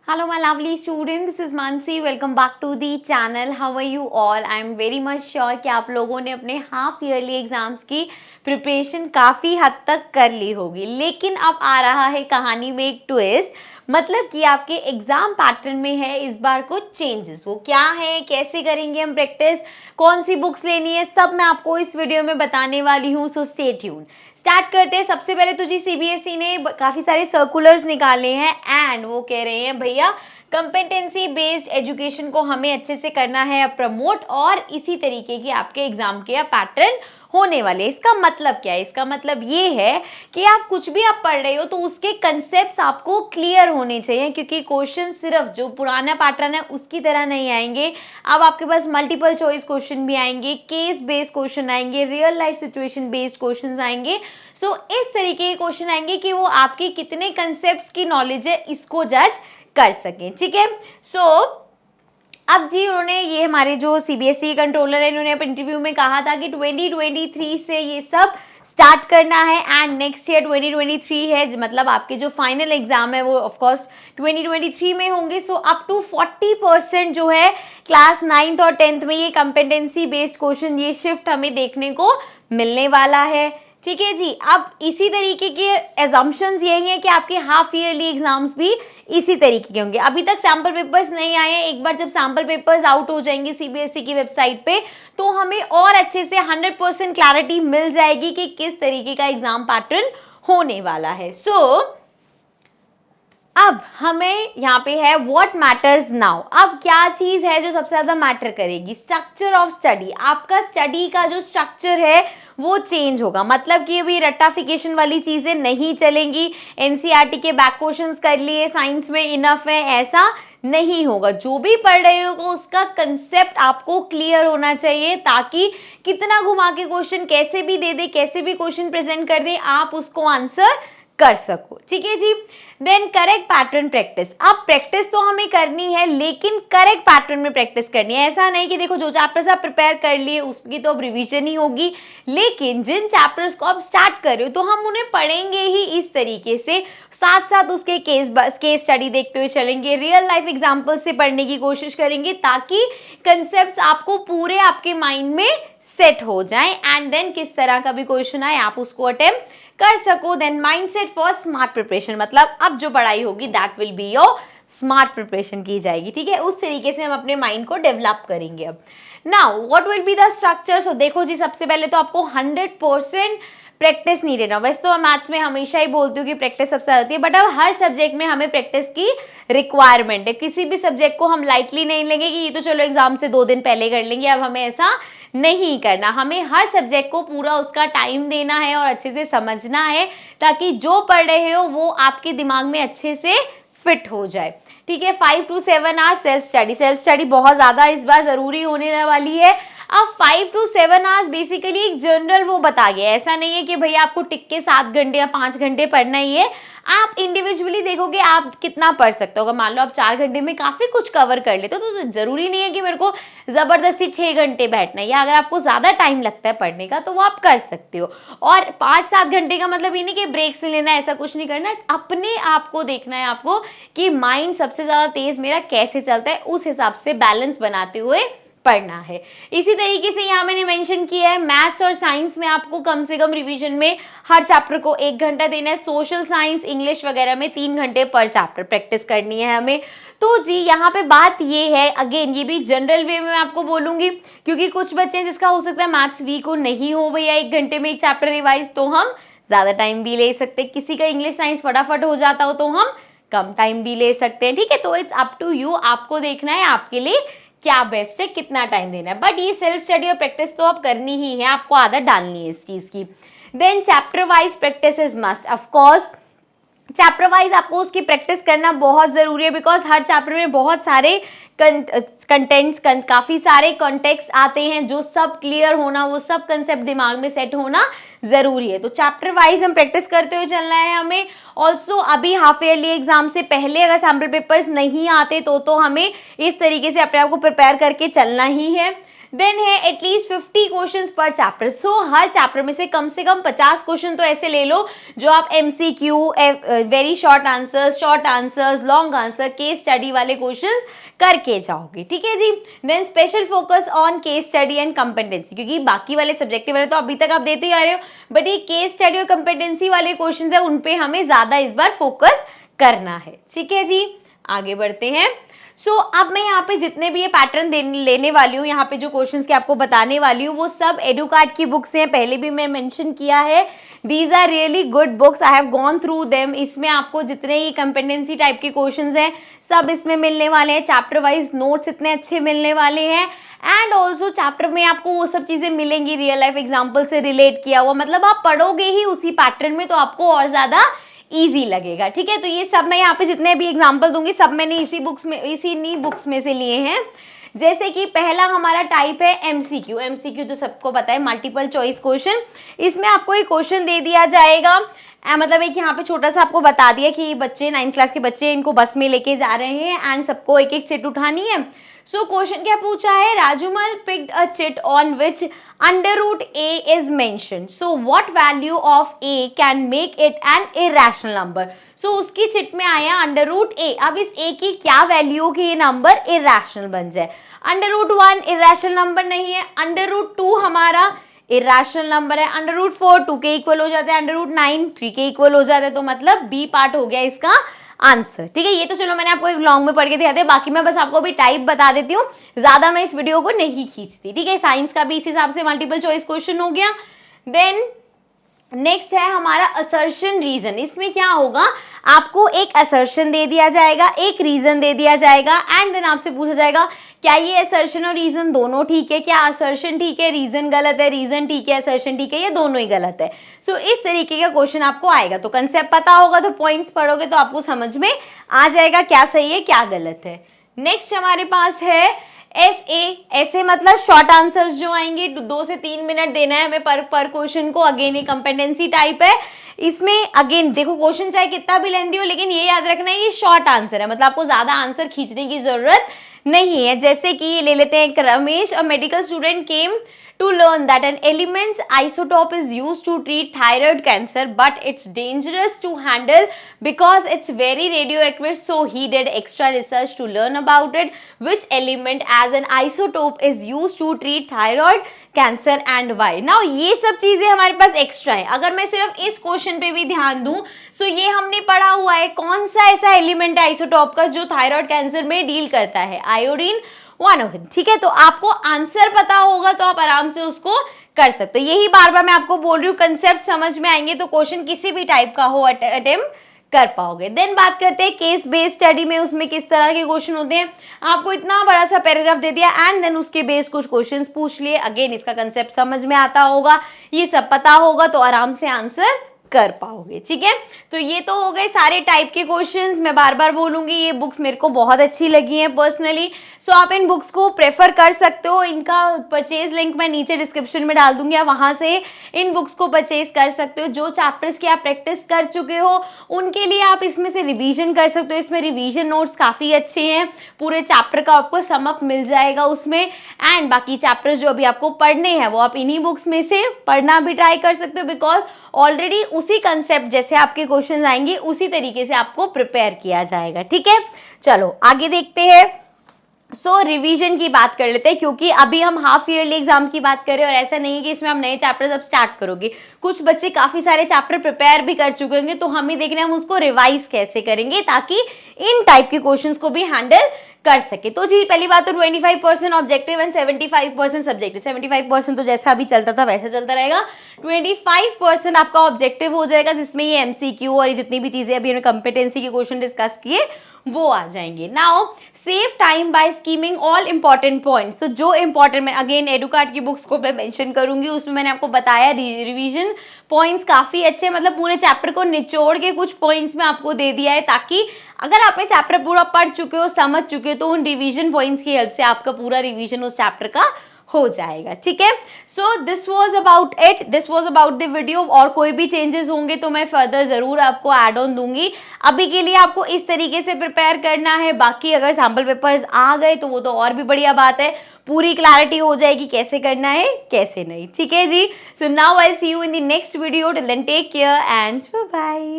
Hello, my lovely student. This is Mansi. Welcome back to the channel. How are you all? I am very much sure कि आप लोगों ने अपने half yearly exams की preparation काफ़ी हद तक कर ली होगी, लेकिन अब आ रहा है कहानी में एक ट्विस्ट। मतलब कि आपके एग्जाम पैटर्न में है इस बार कुछ चेंजेस। वो क्या है, कैसे करेंगे हम प्रैक्टिस, कौन सी बुक्स लेनी है, सब मैं आपको इस वीडियो में बताने वाली हूँ। So stay tune. स्टार्ट करते हैं। सबसे पहले तो जी सीबीएसई ने काफ़ी सारे सर्कुलर्स निकाले हैं एंड वो कह रहे हैं भैया कंपेटेंसी बेस्ड एजुकेशन को हमें अच्छे से करना है प्रमोट, और इसी तरीके की आपके एग्जाम के पैटर्न होने वाले। इसका मतलब क्या है? इसका मतलब ये है कि आप कुछ भी आप पढ़ रहे हो तो उसके कंसेप्ट्स आपको क्लियर होने चाहिए, क्योंकि क्वेश्चन सिर्फ जो पुराना पैटर्न है उसकी तरह नहीं आएंगे। अब आपके पास मल्टीपल चॉइस क्वेश्चन भी आएंगे, केस बेस्ड क्वेश्चन आएंगे, real life situation based question आएंगे। सो इस तरीके के क्वेश्चन आएंगे कि वो आपकी कितने कंसेप्ट्स की नॉलेज है इसको जज कर सकें। ठीक है। सो अब जी उन्होंने, ये हमारे जो सीबीएसई कंट्रोलर है, इन्होंने अपने इंटरव्यू में कहा था कि 2023 से ये सब स्टार्ट करना है एंड नेक्स्ट ईयर 2023 है, मतलब आपके जो फाइनल एग्जाम है वो ऑफ कोर्स 2023 में होंगे। सो अप टू 40% जो है क्लास 9th और 10th में ये कंपेटेंसी बेस्ड क्वेश्चन, ये शिफ्ट हमें देखने को मिलने वाला है। ठीक है जी। अब इसी तरीके के एजम्पशंस यही है कि आपके हाफ ईयरली एग्जाम्स भी इसी तरीके के होंगे। अभी तक सैम्पल पेपर्स नहीं आए हैं। एक बार जब सैम्पल पेपर्स आउट हो जाएंगे सीबीएसई की वेबसाइट पे तो हमें और अच्छे से 100% क्लैरिटी मिल जाएगी कि किस तरीके का एग्जाम पैटर्न होने वाला है। अब हमें यहाँ पे है व्हाट मैटर्स नाउ। अब क्या चीज है जो सबसे ज्यादा मैटर करेगी? Structure of study. आपका स्टडी का जो स्ट्रक्चर है वो चेंज होगा। मतलब कि अभी रट्टाफिकेशन वाली चीजें नहीं चलेंगी, एनसीईआरटी के बैक क्वेश्चंस कर लिए, साइंस में इनफ है, ऐसा नहीं होगा। जो भी पढ़ रहे हो उसका कंसेप्ट आपको क्लियर होना चाहिए, ताकि कितना घुमा के क्वेश्चन कैसे भी दे दे, कैसे भी क्वेश्चन प्रेजेंट कर दे, आप उसको आंसर कर सको। ठीक है जी। Then correct pattern practice. अब प्रैक्टिस तो हमें करनी है, लेकिन करेक्ट पैटर्न में प्रैक्टिस करनी है। ऐसा नहीं कि देखो जो चैप्टर्स आप प्रिपेयर कर लिए उसकी तो अब रिवीजन ही होगी, लेकिन जिन चैप्टर्स को आप स्टार्ट कर रहे हो तो हम उन्हें पढ़ेंगे ही इस तरीके से, साथ साथ उसके केस स्टडी देखते हुए चलेंगे, रियल लाइफ एग्जाम्पल से पढ़ने की कोशिश करेंगे, ताकि कंसेप्ट आपको पूरे आपके माइंड में सेट हो जाए एंड देन किस तरह का भी क्वेश्चन आए आप उसको अटेम्प्ट कर सको। Then mindset for smart preparation. मतलब अब जो पढ़ाई होगी that will be your smart preparation की जाएगी। ठीक है। उस तरीके से हम अपने माइंड को डेवलप करेंगे। अब now what will be the structure. So देखो जी, सबसे पहले तो आपको 100% प्रैक्टिस नहीं देना। वैसे तो मैथ्स में हमेशा ही बोलती हूँ कि प्रैक्टिस सबसे ज्यादा होती है, बट अब हर सब्जेक्ट में हमें प्रैक्टिस की रिक्वायरमेंट है। किसी भी सब्जेक्ट को हम लाइटली नहीं लेंगे कि ये तो चलो एग्जाम से 2 दिन पहले कर लेंगे। अब हमें ऐसा नहीं करना। हमें हर सब्जेक्ट को पूरा उसका टाइम देना है और अच्छे से समझना है, ताकि जो पढ़ रहे हो वो आपके दिमाग में अच्छे से फिट हो जाए। ठीक है। 5 to 7 hours self study. Self study बहुत ज़्यादा इस बार ज़रूरी होने वाली है। अब 5 to 7 आवर्स बेसिकली एक जनरल वो बता गया। ऐसा नहीं है कि भैया आपको टिक के 7 घंटे या 5 घंटे पढ़ना ही है। आप इंडिविजुअली देखोगे आप कितना पढ़ सकते हो। अगर मान लो आप 4 घंटे में काफ़ी कुछ कवर कर लेते हो तो जरूरी नहीं है कि मेरे को ज़बरदस्ती 6 घंटे बैठना है, या अगर आपको ज़्यादा टाइम लगता है पढ़ने का तो वो आप कर सकते हो। और 5-7 घंटे का मतलब ये नहीं कि ब्रेक्स लेना है, ऐसा कुछ नहीं करना है। अपने आप को देखना है आपको कि माइंड सबसे ज़्यादा तेज़ मेरा कैसे चलता है, उस हिसाब से बैलेंस बनाते हुए पढ़ना है। इसी तरीके से यहाँ मैंने मेंशन किया है मैथ्स और साइंस में आपको कम से कम रिवीजन में हर चैप्टर को 1 घंटा देना है। सोशल साइंस, इंग्लिश वगैरह में 3 घंटे पर चैप्टर प्रैक्टिस करनी है हमें। तो जी यहाँ पे बात ये है, अगेन ये भी जनरल वे में आपको बोलूंगी, क्योंकि कुछ बच्चे हैं जिसका हो सकता है मैथ्स वीक हो, नहीं हो भैया 1 घंटे में एक चैप्टर रिवाइज, तो हम ज़्यादा टाइम भी ले सकते हैं। किसी का इंग्लिश साइंस फटाफट हो जाता हो तो हम कम टाइम भी ले सकते हैं। ठीक है। तो इट्स अप टू यू, आपको देखना है आपके लिए क्या बेस्ट है, कितना टाइम देना है। बट ये सेल्फ स्टडी और प्रैक्टिस तो आप करनी ही है, आपको आदत डालनी है इस चीज़ की। Then chapter wise practice is must. Of course chapter wise आपको उसकी प्रैक्टिस करना बहुत ज़रूरी है, बिकॉज हर चैप्टर में बहुत सारे कंटेंट्स, काफ़ी सारे कॉन्टेक्स्ट आते हैं, जो सब क्लियर होना, वो सब कंसेप्ट दिमाग में सेट होना ज़रूरी है। तो चैप्टर वाइज हम प्रैक्टिस करते हुए चलना है हमें। ऑल्सो अभी हाफ ईयरली एग्जाम से पहले अगर सैम्पल पेपर्स नहीं आते तो हमें इस तरीके से अपने आप को प्रिपेयर करके चलना ही है। देन है एटलीस्ट 50 क्वेश्चंस पर चैप्टर। सो हर चैप्टर में से कम 50 क्वेश्चन तो ऐसे ले लो जो आप MCQ, very short answers, long answer, case study वाले क्वेश्चंस करके जाओगे, ठीक है जी। Then special focus on case study and competency, क्योंकि बाकी वाले सब्जेक्टिव वाले तो अभी तक आप देते आ रहे हो, बट ये केस स्टडी और कंपेटेंसी वाले क्वेश्चंस है, उन पे हमें ज्यादा इस बार फोकस करना है, ठीक है जी। आगे बढ़ते हैं। अब मैं यहाँ पे जितने भी ये पैटर्न लेने वाली हूँ, यहाँ पे जो क्वेश्चंस के आपको बताने वाली हूँ, वो सब एडुकार्ड की बुक्स हैं, पहले भी मैं मेंशन किया है। These are really good books, I have gone through them. इसमें आपको जितने ही कंपेटेंसी टाइप के क्वेश्चंस हैं सब इसमें मिलने वाले हैं, चैप्टर वाइज नोट्स इतने अच्छे मिलने वाले हैं, एंड ऑल्सो चैप्टर में आपको वो सब चीजें मिलेंगी रियल लाइफ एग्जाम्पल से रिलेट किया हुआ, मतलब आप पढ़ोगे ही उसी पैटर्न में तो आपको और ज्यादा इजी लगेगा, ठीक है। तो ये सब मैं यहाँ पे जितने भी एग्जांपल दूंगी सब मैंने इसी बुक्स में से लिए हैं। जैसे कि पहला हमारा टाइप है एमसीक्यू तो सबको पता है, मल्टीपल चॉइस क्वेश्चन। इसमें आपको एक क्वेश्चन दे दिया जाएगा, मतलब एक यहाँ पे छोटा सा आपको बता दिया कि बच्चे 9th क्लास के बच्चे इनको बस में लेके जा रहे हैं एंड सबको एक एक चिट उठानी है। सो क्वेश्चन क्या पूछा है, Rajumal picked a chit on which under root a is mentioned, so what value of a can make it an irrational number। so उसकी चिट में आया अंडर रूट a, अब इस a की क्या वैल्यू की ये नंबर इरेशनल बन जाए। अंडर रूट 1 इरेशनल नंबर नहीं है, अंडर रूट 2 हमारा इरेशनल नंबर है, अंडर रूट 4 2 के इक्वल हो जाता है, अंडर रूट 9 3 के इक्वल हो जाता है, तो मतलब बी पार्ट हो गया इसका आंसर, ठीक है। ये तो चलो मैंने आपको एक लॉन्ग में पढ़ के दिया था, बाकी मैं बस आपको अभी टाइप बता देती हूँ, ज्यादा मैं इस वीडियो को नहीं खींचती, ठीक है। साइंस का भी इस हिसाब से मल्टीपल चॉइस क्वेश्चन हो गया। देन नेक्स्ट है हमारा असर्शन रीजन। इसमें क्या होगा, आपको एक असर्शन दे दिया जाएगा, एक रीजन दे दिया जाएगा, एंड देन आपसे पूछा जाएगा क्या ये असर्शन और रीजन दोनों ठीक है, क्या असर्शन ठीक है रीजन गलत है, रीजन ठीक है असर्शन ठीक है, ये दोनों ही गलत है। सो इस तरीके का क्वेश्चन आपको आएगा, तो कंसेप्ट पता होगा तो पॉइंट्स पढ़ोगे तो आपको समझ में आ जाएगा क्या सही है क्या गलत है। नेक्स्ट हमारे पास है ऐसे मतलब शॉर्ट आंसर्स जो आएंगे, 2 से 3 मिनट देना है हमें पर क्वेश्चन को। अगेन ये कंपेटेंसी टाइप है, इसमें अगेन देखो क्वेश्चन चाहे कितना भी लेंदी हो, लेकिन ये याद रखना है ये शॉर्ट आंसर है, मतलब आपको ज्यादा आंसर खींचने की जरूरत नहीं है। जैसे कि ये ले लेते हैं, Ramesh a medical student came to learn that an element's isotope is used to treat thyroid cancer, but it's dangerous to handle because it's very radioactive, so he did extra research to learn about it, which element as an isotope is used to treat thyroid cancer and why। now ये सब चीजें हमारे पास extra है, अगर मैं सिर्फ इस question पे भी ध्यान दूं, सो ये हमने पढ़ा हुआ है कौन सा ऐसा एलिमेंट है आइसोटोप का जो थायराइड कैंसर में डील करता है, आयोडीन वन ऑफ इट, ठीक है। तो आपको आंसर पता होगा तो आप आराम से उसको कर सकते हो। यही बार बार मैं आपको बोल रही हूँ, कंसेप्ट समझ में आएंगे तो क्वेश्चन किसी भी टाइप का हो अटेम्प्ट कर पाओगे। देन बात करते हैं केस बेस्ड स्टडी में, उसमें किस तरह के क्वेश्चन होते हैं। आपको इतना बड़ा सा पैराग्राफ दे दिया एंड देन उसके बेस कुछ क्वेश्चंस पूछ लिए, अगेन इसका कंसेप्ट समझ में आता होगा, ये सब पता होगा तो आराम से आंसर कर पाओगे, ठीक है। तो ये तो हो गए सारे टाइप के क्वेश्चंस। मैं बार बार बोलूंगी ये बुक्स मेरे को बहुत अच्छी लगी हैं पर्सनली, सो आप इन बुक्स को प्रेफर कर सकते हो। इनका परचेज लिंक मैं नीचे डिस्क्रिप्शन में डाल दूंगी, आप वहां से इन बुक्स को परचेज कर सकते हो। जो चैप्टर्स की आप प्रैक्टिस कर चुके हो उनके लिए आप इसमें से रिवीजन कर सकते हो, इसमें रिवीजन नोट्स काफ़ी अच्छे हैं, पूरे चैप्टर का आपको समअप मिल जाएगा उसमें, एंड बाकी चैप्टर्स जो अभी आपको पढ़ने हैं वो आप इन्हीं बुक्स में से पढ़ना भी ट्राई कर सकते हो, बिकॉज ऑलरेडी उसी कंसेप्ट जैसे आपके क्वेश्चंस आएंगे उसी तरीके से आपको प्रिपेयर किया जाएगा, ठीक है। चलो आगे देखते हैं। रिवीजन की बात कर लेते हैं, क्योंकि अभी हम हाफ ईयरली एग्जाम की बात करें और ऐसा नहीं है कि इसमें हम नए चैप्टर्स अब स्टार्ट करोगे। कुछ बच्चे काफी सारे चैप्टर प्रिपेयर भी कर चुके होंगे, तो हम ही देखना है हम उसको रिवाइज कैसे करेंगे ताकि इन टाइप के क्वेश्चंस को भी हैंडल कर सके। तो जी पहली बात तो 25% ऑब्जेक्टिव एंड 75% सब्जेक्टिव। 75% तो जैसा अभी चलता था वैसा चलता रहेगा, 25% आपका ऑब्जेक्टिव हो जाएगा, जिसमें ये एमसीक्यू और ये जितनी भी चीजें अभी हमने कंपेटेंसी के क्वेश्चन डिस्कस किए वो आ जाएंगे। Now save time by skimming all important points. तो जो इंपॉर्टेंट, मैं अगेन एडुकार्ड की बुक्स को मैं मेंशन करूंगी, उसमें मैंने आपको बताया रिवीजन पॉइंट्स काफी अच्छे, मतलब पूरे चैप्टर को निचोड़ के कुछ पॉइंट्स में आपको दे दिया है, ताकि अगर आपने चैप्टर पूरा पढ़ चुके हो समझ चुके हो तो उन रिवीजन पॉइंट्स की हेल्प से आपका पूरा रिवीजन उस चैप्टर का हो जाएगा, ठीक है। So this was about it, this was about the video. और कोई भी चेंजेस होंगे तो मैं फर्दर जरूर आपको एड ऑन दूंगी। अभी के लिए आपको इस तरीके से प्रिपेयर करना है, बाकी अगर सैम्पल पेपर्स आ गए तो वो तो और भी बढ़िया बात है, पूरी क्लैरिटी हो जाएगी कैसे करना है कैसे नहीं, ठीक है जी। So now I see you in the next video, till then take care and bye bye.